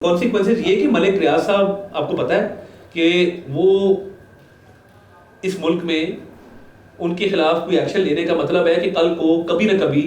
Consequences ये कि मलिक रियाज साहब आपको पता है कि वो इस मुल्क में उनके खिलाफ कोई एक्शन लेने का मतलब है कि कल को कभी ना कभी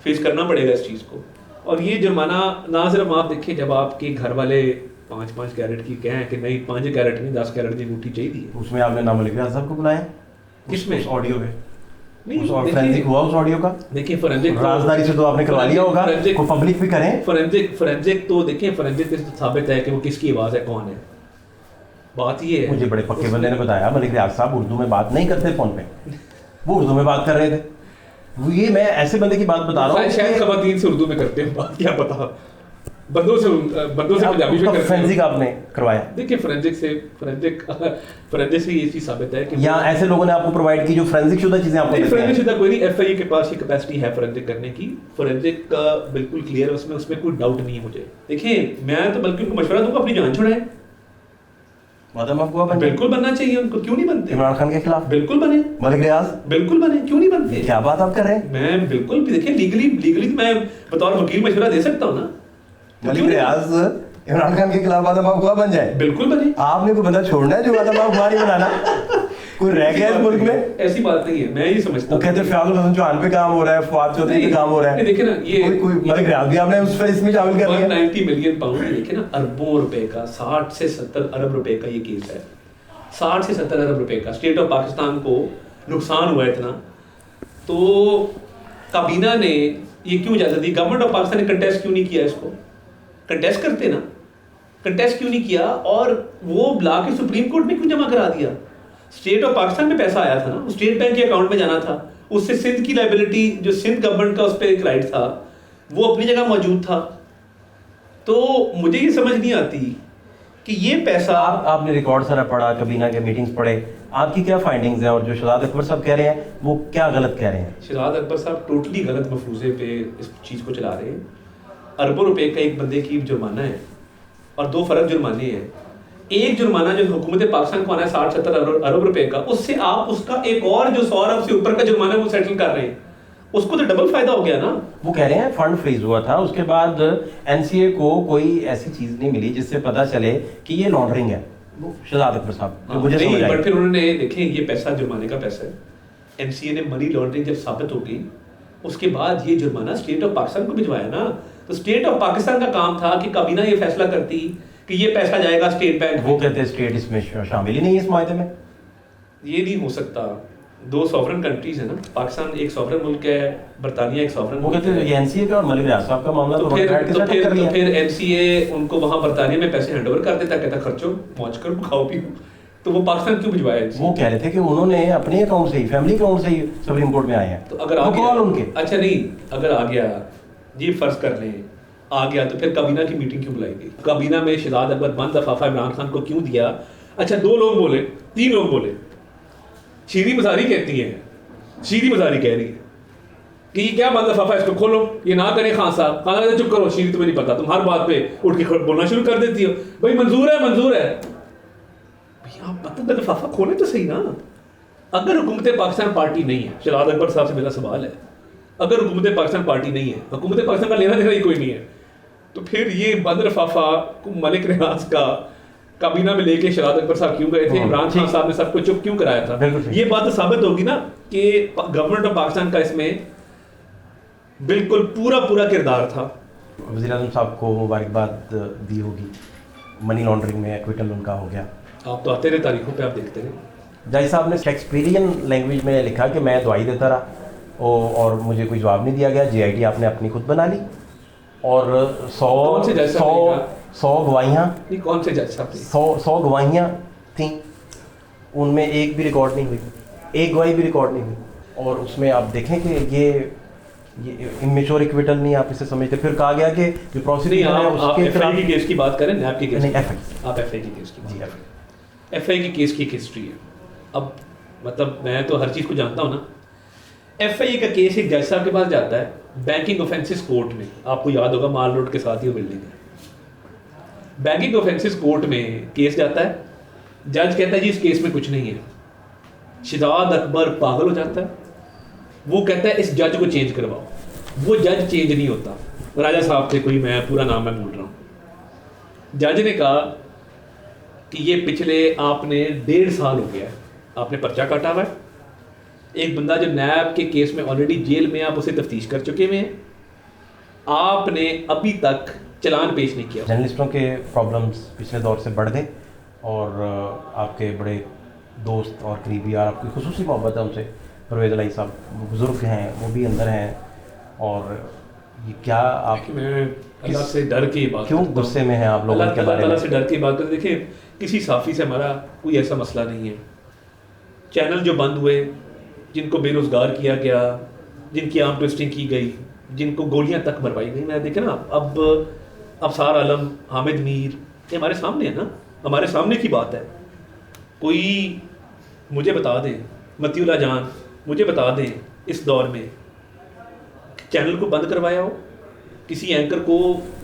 फेस करना पड़ेगा इस चीज़ को। और ये जुर्माना ना सिर्फ आप देखें जब आपके घर वाले 5-5 कैरेट की कहें कि नहीं 5 कैरेट नहीं 10 कैरेट की अंगूठी चाहिए, उसमें आपने नाम मलिक रियाज साहब को बुलाया किसमें? उस ऑडियो में नहीं, फोरेंसिक हुआ उस ऑडियो का। देखिए फोरेंसिक राजदारी से तो आपने करवा लिया होगा, को पब्लिक भी करें। फोरेंसिक तो देखिए फोरेंसिक से साबित है कि वो किसकी आवाज़ है, कौन है। बात ये है, मुझे बड़े पक्के बंदे ने बताया मलिक रियाज साहब उर्दू में बात नहीं करते फोन पे, वो उर्दू में बात कर रहे थे। वो ये मैं ऐसे बंदे की बात बता रहा हूँ, शायद खवातीन से उर्दू में करते हैं बात, क्या पता बंदों से पंजाबी में करते हैं। फोरेंसिक आपने करवाया। देखिए फोरेंसिक से ये चीज साबित है कि या ऐसे लोगों ने आपको प्रोवाइड की जो फोरेंसिक शुदा चीजें आपको नहीं, फोरेंसिक शुदा कोई नहीं। एफआईए के पास ये कैपेसिटी है फोरेंसिक करने की, फोरेंसिक का बिल्कुल क्लियर है उसमें कोई डाउट नहीं है मुझे। देखिए मैं तो बल्कि उनको मशवरा दूंगा अपनी जान छुड़ाएं, बिल्कुल बनना चाहिए उनको, क्यों नहीं बनते? इमरान खान के खिलाफ बिल्कुल बने, मलिक रियाज बिल्कुल बने, क्यों नहीं बनते? क्या बात आप कर रहे हैं? मैं बिल्कुल देखिए लीगली मैं बतौर वकील मशवरा दे सकता हूँ ना। मलिक रियाज इमरान खान के खिलाफ आदम अफवाह बन जाए, बिल्कुल बने। आपने कोई बंदा छोड़ना है जो आदम अफवाह नहीं बनाना? कोई रह गया इस मुल्क में? ऐसी बात नहीं है, मैं ये समझता हूँ। वो कहते हैं फयाजुल हसन चौहान पे काम हो रहा है, फवाद चौधरी पे काम हो रहा है। देखिए ना ये कोई मलिक रियाज भी आपने उस पर इसमें शामिल कर लिया। 190 मिलियन पाउंड, देखिए ना अरबों रुपए का, 60 से 70 अरब रुपए का ये केस है। 60 से 70 अरब रुपए का स्टेट ऑफ पाकिस्तान को नुकसान हुआ इतना, तो काबीना ने ये क्यों इजाजत दी? गवर्नमेंट ऑफ पाकिस्तान ने कंटेस्ट क्यों नहीं किया इसको? कंटेस्ट करते ना, कंटेस्ट क्यों नहीं किया? और वो ला के सुप्रीम कोर्ट में क्यों जमा करा दिया? स्टेट ऑफ पाकिस्तान में पैसा आया था ना, स्टेट बैंक के अकाउंट में जाना था, उससे सिंध की लायबिलिटी जो सिंध गवर्नमेंट का उस पर एक राइट था वो अपनी जगह मौजूद था। तो मुझे ये समझ नहीं आती कि ये पैसा आपने रिकॉर्ड सारा पढ़ा, कबीना के मीटिंग्स पढ़े, आपकी क्या फाइंडिंग्स हैं? और जो शहजाद अकबर साहब कह रहे हैं वो क्या गलत कह रहे हैं? शहजाद अकबर साहब टोटली गलत मफरूजे पे इस चीज़ को चला रहे हैं। अरबों रुपए का एक बंदे की जुर्माना है और 2 फर्क जुर्माने हैं। एक जुर्माना जो हुकूमत पाकिस्तान को आना है 60-70 अरब रुपए का, उससे आप उसका एक और जो 100 अरब से ऊपर का जुर्माना वो सेटल कर रहे हैं, उसको तो डबल फायदा हो गया ना। वो कह रहे हैं फंड फ्रीज हुआ था, उसके बाद एनसीए को कोई ऐसी चीज नहीं मिली जिससे पता चले कि ये लॉन्ड्रिंग है। शहजाद अकबर साहब मुझे समझ आया, बट फिर उन्होंने देखें ये पैसा जुर्माने का पैसा है, एनसीए ने मनी लॉन्ड्रिंग जब साबित हो गई उसके बाद ये जुर्माना स्टेट ऑफ पाकिस्तान को भिजवाया ना। तो स्टेट ऑफ पाकिस्तान का काम था कि काबीना ये फैसला करती कि ये पैसा जाएगा स्टेट बैंक। वो कहते हैं स्टेट इसमें शामिल ही नहीं है इस मायदे में। ये नहीं हो सकता, 2 सॉवरन कंट्रीज है ना, पाकिस्तान एक सॉवरन मुल्क है, बरतानिया एक सॉवरन। वो कहते हैं ये एनसीए का और मलिक रियाज साहब का मामला तो फिर एनसीए उनको वहां बरतानिया में पैसे हैंडओवर कर देता, कहता खर्चो मौज करो खाओ पियो। तो वो पाकिस्तान क्यों भिजवाया? वो कह रहे थे कि उन्होंने अपने अकाउंट से ही, फैमिली अकाउंट से ही सुप्रीम कोर्ट में आए हैं। तो अगर आ गया उनके, अच्छा नहीं अगर आ गया, ये फर्ज कर लें आ गया, तो फिर काबीना की मीटिंग क्यों बुलाई गई? काबीना में शहजाद अकबर बंद लफाफा इमरान खान को क्यों दिया? अच्छा 2 लोग बोले, 3 लोग बोले, शीरी मजारी कहती है, शीरी मजारी कह रही है कि ये क्या बंद लफाफा, इसको खोलो, ये ना करें खान साहब। खान साहब चुप करो, शीरी तुम्हें नहीं पता, तुम हर बात पे उठ के बोलना शुरू कर देती हो। भाई मंजूर है, मंजूर है, भैया आप बंद लफाफा खोले तो सही ना। अगर हुकूमत पाकिस्तान पार्टी नहीं है, शहजाद अकबर साहब से मेरा सवाल है, अगर हुकूमत पाकिस्तान पार्टी नहीं है, हुकूमत पाकिस्तान का लेना देना ही कोई नहीं है, तो फिर ये बंद लफाफा मलिक रियाज का काबीना में लेके शहजाद अकबर साहब क्यों गए थे? इमरान खान साहब ने सबको चुप क्यों कराया था? ये बात तो साबित होगी ना कि गवर्नमेंट ऑफ पाकिस्तान का इसमें बिल्कुल पूरा किरदार था। वज़ीर आज़म साहब को मुबारकबाद दी होगी, मनी लॉन्ड्रिंग में एक्विटल उनका हो गया। आप तो आते रहे तारीखों पे, आप देखते रहे। जज साहब ने शेक्सपियरियन लैंग्वेज में लिखा कि मैं दुआई देता रहा और मुझे कोई जवाब नहीं दिया गया। जीआईटी आपने अपनी खुद बना ली और 100 गवाहियाँ, कौन से जज साहब? 100 गवाहियाँ थी, उनमें एक भी रिकॉर्ड नहीं हुई, एक गवाही भी रिकॉर्ड नहीं हुई। और उसमें आप देखें कि ये इमेच्योर इक्विटल नहीं आप इसे समझते। फिर कहा गया कि जो प्रोसीड्यूशन है उसके खिलाफ की केस की बात करें, नैब की केस नहीं, एफआई, आप एफआई की केस की जी, एफआई की केस की एक हिस्ट्री है। अब मतलब मैं तो हर चीज़ को जानता हूँ ना। एफआई का केस एक जज साहब के पास जाता है बैंकिंग ऑफेंसेस कोर्ट में, आपको याद होगा माल रोड के साथ ही वो बिल्डिंग है। बैंकिंग ऑफेंसेस कोर्ट में केस जाता है, जज कहता है जी इस केस में कुछ नहीं है। शहजाद अकबर पागल हो जाता है, वो कहता है इस जज को चेंज करवाओ। वो जज चेंज नहीं होता, राजा साहब थे कोई, मैं पूरा नाम मैं भूल रहा हूँ, जज ने कहा कि ये पिछले आपने 1.5 साल हो गया है आपने पर्चा काटा हुआ है, एक बंदा जो नैब के केस में ऑलरेडी जेल में, आप उसे तफ्तीश कर चुके हुए हैं, आपने अभी तक चलान पेश नहीं किया। जर्नलिस्टों के प्रॉब्लम्स पिछले दौर से बढ़ गए और आपके बड़े दोस्त और करीबी यार, आपकी खुसूसी मोहब्बत है उनसे, परवेज़ इलाही साहब, वो बुज़ुर्ग हैं, वो भी अंदर हैं, और ये क्या आप मैं अल्लाह से डर के बात क्यों गुस्से में हैं आप लोगों के बारे में? अल्लाह से डर के बात करते, देखिए किसी साफ़ी से हमारा कोई ऐसा मसला नहीं है। चैनल जो बंद हुए, जिनको बेरोज़गार किया गया, जिनकी आर्म ट्विस्टिंग की गई, जिनको गोलियां तक मरवाई गई, मैं देखे ना, अब अफसार आलम, हामिद मीर, ये हमारे सामने है ना, हमारे सामने की बात है। कोई मुझे बता दें, मतीउल्लाह जान मुझे बता दें इस दौर में चैनल को बंद करवाया हो, किसी एंकर को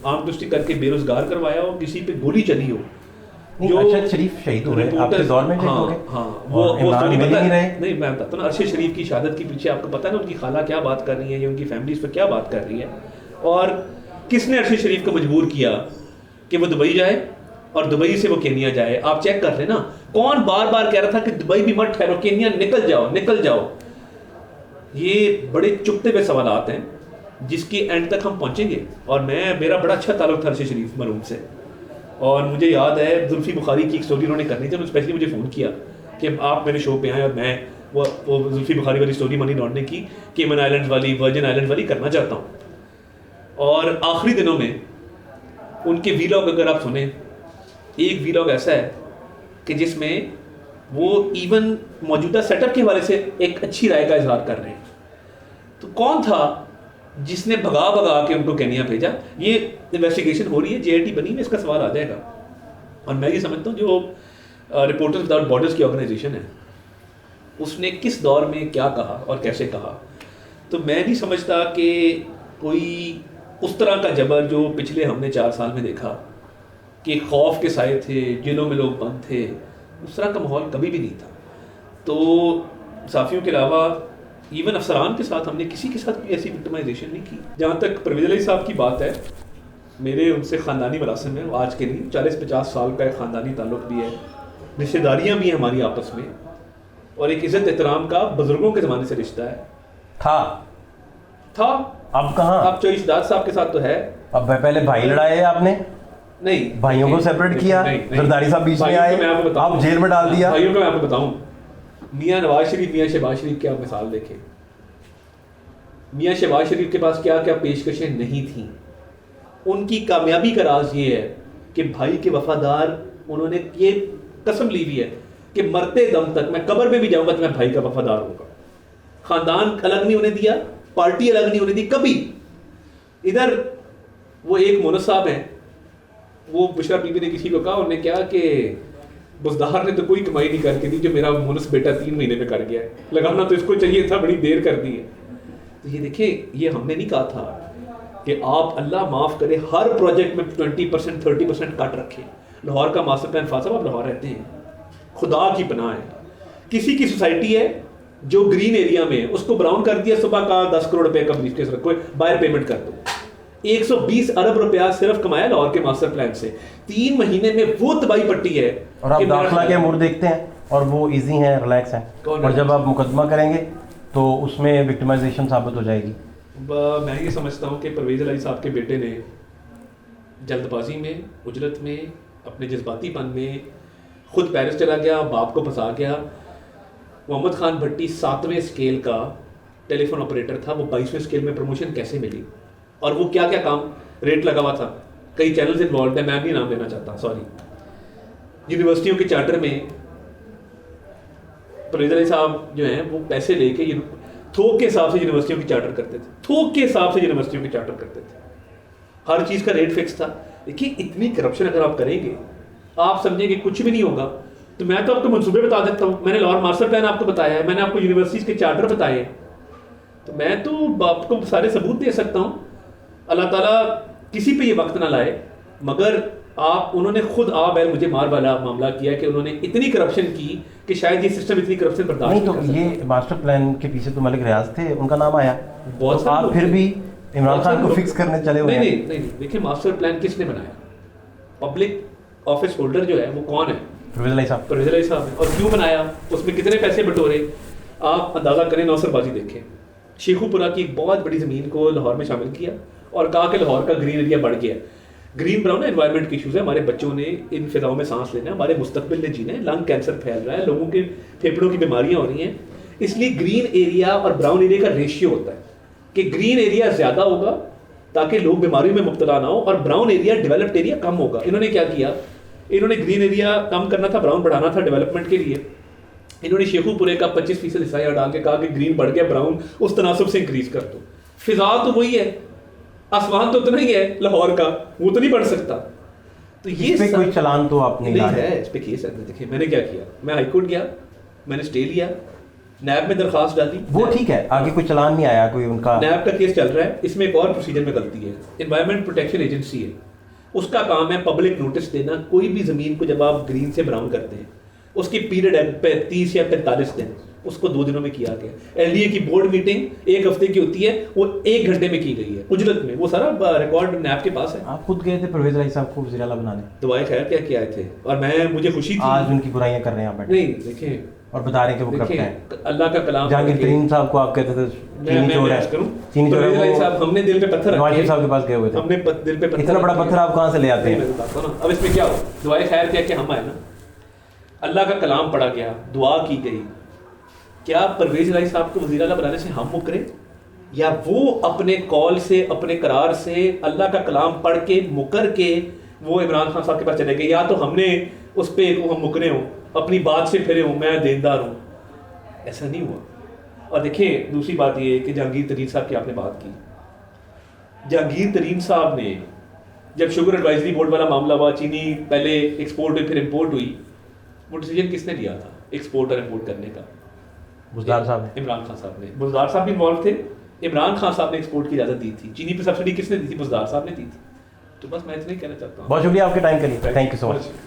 आर्म ट्विस्टिंग करके बेरोज़गार करवाया हो, किसी पे गोली चली हो, जो अरशद शरीफ शहीद हुए आपके दौर में शहीद हो गए। हाँ, वो इमरान मिल नहीं रहे। नहीं, मैं बताता हूँ, अरशद शरीफ की शहादत के पीछे आपको पता है ना उनकी खाला क्या बात कर रही है, या उनकी फैमिली इस पर क्या बात कर रही है, और किसने अरशद शरीफ को मजबूर किया कि वो दुबई जाए और दुबई से वो केनिया जाए। आप चेक कर लेना, कौन बार बार कह रहा था कि दुबई भी मत ठहरो, केनिया निकल जाओ, निकल जाओ। ये बड़े चुपते हुए सवालात हैं जिसकी एंड तक हम पहुँचेंगे। और मेरा बड़ा अच्छा ताल्लुक था अरशद शरीफ मरहूम से, और मुझे याद है जुल्फी बुखारी की एक स्टोरी उन्होंने करनी थी, उन्होंने स्पेशली मुझे फ़ोन किया कि आप मेरे शो पे आए, और मैं वो जुल्फी बुखारी वाली स्टोरी मनी लॉन्ड्रिंग की, केमन आइलैंड्स वाली, वर्जिन आइलैंड्स वाली करना चाहता हूँ। और आखिरी दिनों में उनके वीलॉग अगर आप सुने, एक वीलॉग ऐसा है कि जिसमें वो इवन मौजूदा सेटअप के हवाले से एक अच्छी राय का इजहार कर रहे हैं। तो कौन था जिसने भगा भगा के उनको केनिया भेजा? ये इन्वेस्टिगेशन हो रही है, जेआईटी बनी है, इसका सवाल आ जाएगा। और मैं ये समझता हूँ जो रिपोर्टर्स विदाउट बॉर्डर्स की ऑर्गेनाइजेशन है, उसने किस दौर में क्या कहा और कैसे कहा, तो मैं नहीं समझता कि कोई उस तरह का जबर जो पिछले हमने 4 साल में देखा कि खौफ के साए थे, जेलों में लोग बंद थे, उस तरह का माहौल कभी भी नहीं था। तो साफियों के अलावा इवन अफसरान के साथ हमने किसी के साथ कोई ऐसी विक्टिमाइजेशन नहीं की। जहाँ तक परवेज़ इलाही साहब की बात है, मेरे उनसे ख़ानदानी मरासिम है, आज के नहीं 40-50 साल का एक ख़ानदानी ताल्लुक़ भी है, रिश्तेदारियाँ भी हैं हमारी आपस में, और एक इज़्ज़त एहतराम का बुज़ुर्गों के ज़माने से रिश्ता है। था अब कहाँ? अब चौधरी शहजाद साहब के साथ तो है। अब पहले भाई लड़ाए आपने, नहीं भाइयों को सेपरेट किया, जरदारी साहब बीच में आए, आप जेल में डाल दिया। भाइयों को मैं आपको बताऊं, मियाँ नवाज शरीफ, मियाँ शहबाज शरीफ की आप मिसाल देखें। मियाँ शहबाज शरीफ के पास क्या क्या पेशकशें नहीं थी। उनकी कामयाबी का राज ये है कि भाई के वफादार, उन्होंने ये कसम ली हुई है कि मरते दम तक मैं कब्र में भी जाऊंगा तो मैं भाई का वफादार होगा। खानदान अलग नहीं होने दिया, पार्टी अलग नहीं होने दी कभी। इधर वो एक मोनस साहब हैं, वो बुशरा बीबी ने किसी को कहा, उन्होंने क्या कि बुजदार ने तो कोई कमाई नहीं करके दी जो मेरा मोनस बेटा 3 महीने में कर गया है, लगाना तो इसको चाहिए था, बड़ी देर कर दी है। तो ये देखिए, ये हमने नहीं कहा था कि आप अल्लाह माफ़ करे हर प्रोजेक्ट में 20% 30% कट रखें। लाहौर का मास्टर प्लान, फासा आप लाहौर रहते हैं, खुदा की पनाह है, किसी की सोसाइटी है जो ग्रीन एरिया में है, उसको ब्राउन कर दिया, सुबह का 10 करोड़ रुपए का ब्रीफकेस रखो, बाहर पेमेंट कर दो। 120 अरब रुपया सिर्फ कमाया लाहौर के मास्टर प्लान से। 3 महीने में वो तबाही पट्टी है। और आप दाखिला के अमूर देखते हैं और वो इजी हैं, रिलैक्स हैं, और जब आप मुकदमा करेंगे तो उसमें विक्टिमाइजेशन साबित हो जाएगी। मैं ये समझता हूँ कि परवेज़ इलाही साहब के बेटे ने जल्दबाजी में, उजलत में, अपने जज्बातीपन में खुद पेरिस चला गया, बाप को फंसा गया। मोहम्मद खान भट्टी 7वें स्केल का टेलीफोन ऑपरेटर था, वो 22वें स्केल में प्रमोशन कैसे मिली, और वो क्या क्या काम रेट लगा हुआ था। कई चैनल्स इन्वॉल्व है, मैं भी नाम लेना चाहता हूँ, सॉरी। यूनिवर्सिटियों के चार्टर में परवेज़ इलाही साहब जो हैं वो पैसे लेके थोक के हिसाब से यूनिवर्सिटियों की चार्टर करते थे, थोक के हिसाब से यूनिवर्सिटियों की चार्टर करते थे। हर चीज़ का रेट फिक्स था। देखिए, इतनी करप्शन अगर आप करेंगे, आप समझेंगे कुछ भी नहीं होगा। तो मैं तो आपको मंसूबे बता देता हूँ, मैंने लाहौर मास्टर प्लान आपको बताया है, मैंने आपको यूनिवर्सिटीज़ के चार्टर बताए हैं, तो मैं तो आपको सारे सबूत दे सकता हूँ। अल्लाह ताला किसी पे ये वक्त ना लाए, मगर उन्होंने खुद बैल मुझे मार वाला मामला किया कि उन्होंने इतनी करप्शन की कि शायद ये सिस्टम इतनी करप्शन बर्दाश्त नहीं। तो ये मास्टर प्लान के पीछे तो मलिक रियाज थे, उनका नाम आया, बहुत आप फिर भी इमरान खान को फिक्स करने चले हुए हैं। नहीं, देखिए मास्टर प्लान किसने बनाया? पब्लिक ऑफिस होल्डर जो है वो कौन है? परवेज अलाई साहब। परवेज अलाई साहब है। और क्यों बनाया, उसमें कितने पैसे बटोरे, आप अंदाज़ा करें, नौसरबाजी देखें। शेखुपुरा की एक बहुत बड़ी ज़मीन को लाहौर में शामिल किया और कहा कि लाहौर का ग्रीन एरिया बढ़ गया। ग्रीन ब्राउन एनवायरनमेंट के इशूज़ है, हमारे बच्चों ने इन फिजाओं में सांस लेना है, हमारे मुस्तकबिल ने जीना है, लंग कैंसर फैल रहा है, लोगों के फेफड़ों की बीमारियां हो रही हैं। इसलिए ग्रीन एरिया और ब्राउन एरिया का रेशियो होता है कि ग्रीन एरिया ज़्यादा होगा ताकि लोग बीमारियों में मुब्तला ना हो, और ब्राउन एरिया, डेवलप्ड एरिया कम होगा। इन्होंने क्या किया, इन्होंने ग्रीन एरिया कम करना था, ब्राउन बढ़ाना था डेवलपमेंट के लिए। इन्होंने शेखुपुरे का 25% हिस्सा यहाँ डाल के कहा कि ग्रीन बढ़ गया, ब्राउन उस तनासब से इंक्रीज कर दो। फिजा तो वही है, आसमान तो उतना ही है लाहौर का, वो तो नहीं बढ़ सकता। तो ये इस पे कोई चलान तो आप नहीं ला रहे है, इस पे केस है। देखिए मैंने क्या किया, मैं हाईकोर्ट गया, मैंने स्टे लिया, नैब में दरखास्त डाली। वो ठीक है, आगे कोई चलान नहीं आया कोई उनका? नैब का केस चल रहा है, इसमें एक और प्रोसीजर में गलती है। एनवायरमेंट प्रोटेक्शन एजेंसी है, उसका काम है पब्लिक नोटिस देना। कोई भी ज़मीन को जब आप ग्रीन से ब्राउन करते हैं, उसकी पीरियड है 35 या 45 दिन, उसको 2 दिनों में किया गया। एलडीए की बोर्ड मीटिंग 1 हफ्ते की होती है, वो 1 घंटे में की गई है उजरत में। वो सारा रिकॉर्ड नैब के पास है। आप खुद गए थे परवेज अलाई साहब को वज़ीर आला बनाने? दुआए खैर क्या किया थे, और मुझे खुशी थी। आज उनकी बुराइयां कर रहे हैं आप बैठे? नहीं देखें, और बता रहे हैं कि वो करप्ट हैं। देखिए अल्लाह का कलाम, जहांगीर तरीन साहब को आप कहते थे चीनी चोर है, चीनी चोर है, साहब हमने दिल पे पत्थर नवाज रखे, शरीफ साहब के पास गए हुए थे, हमने दिल पे पत्थर, इतना बड़ा पत्थर आप कहाँ से ले आते हैं? अब इसमें क्या हो, दुआए खैर क्या कि हम आए ना, अल्लाह का कलाम पढ़ा गया, दुआ की गई। क्या परवेज अलाई साहब को वज़ीर आला बनाने से हम मुकरे, या वो अपने कॉल से, अपने करार से, अल्लाह का कलाम पढ़ के मुकर के वो इमरान खान साहब के पास चले गए? या तो हमने उस पर हम मुकरे हों, अपनी बात से फिरे हों, मैं देनदार हूँ? ऐसा नहीं हुआ। और देखिए दूसरी बात ये है कि जहांगीर तरीन साहब की आपने बात की, जहांगीर तरीन साहब ने जब शुगर एडवाइजरी बोर्ड वाला मामला हुआ, चीनी पहले एक्सपोर्ट हुई फिर इंपोर्ट हुई, वो डिसीजन किसने लिया था एक्सपोर्ट और इंपोर्ट करने का? बुज़दार साहब ने, इमरान खान साहब ने। बुज़दार साहब भी इन्वॉल्व थे, इमरान खान साहब ने एक्सपोर्ट की इजाज़त दी थी। चीनी पे सब्सिडी किसने दी थी? बुज़दार साहब ने दी थी। तो बस मैं इतना ही कहना चाहता हूँ। बहुत शुक्रिया आपके टाइम के लिए, थैंक यू सो मच।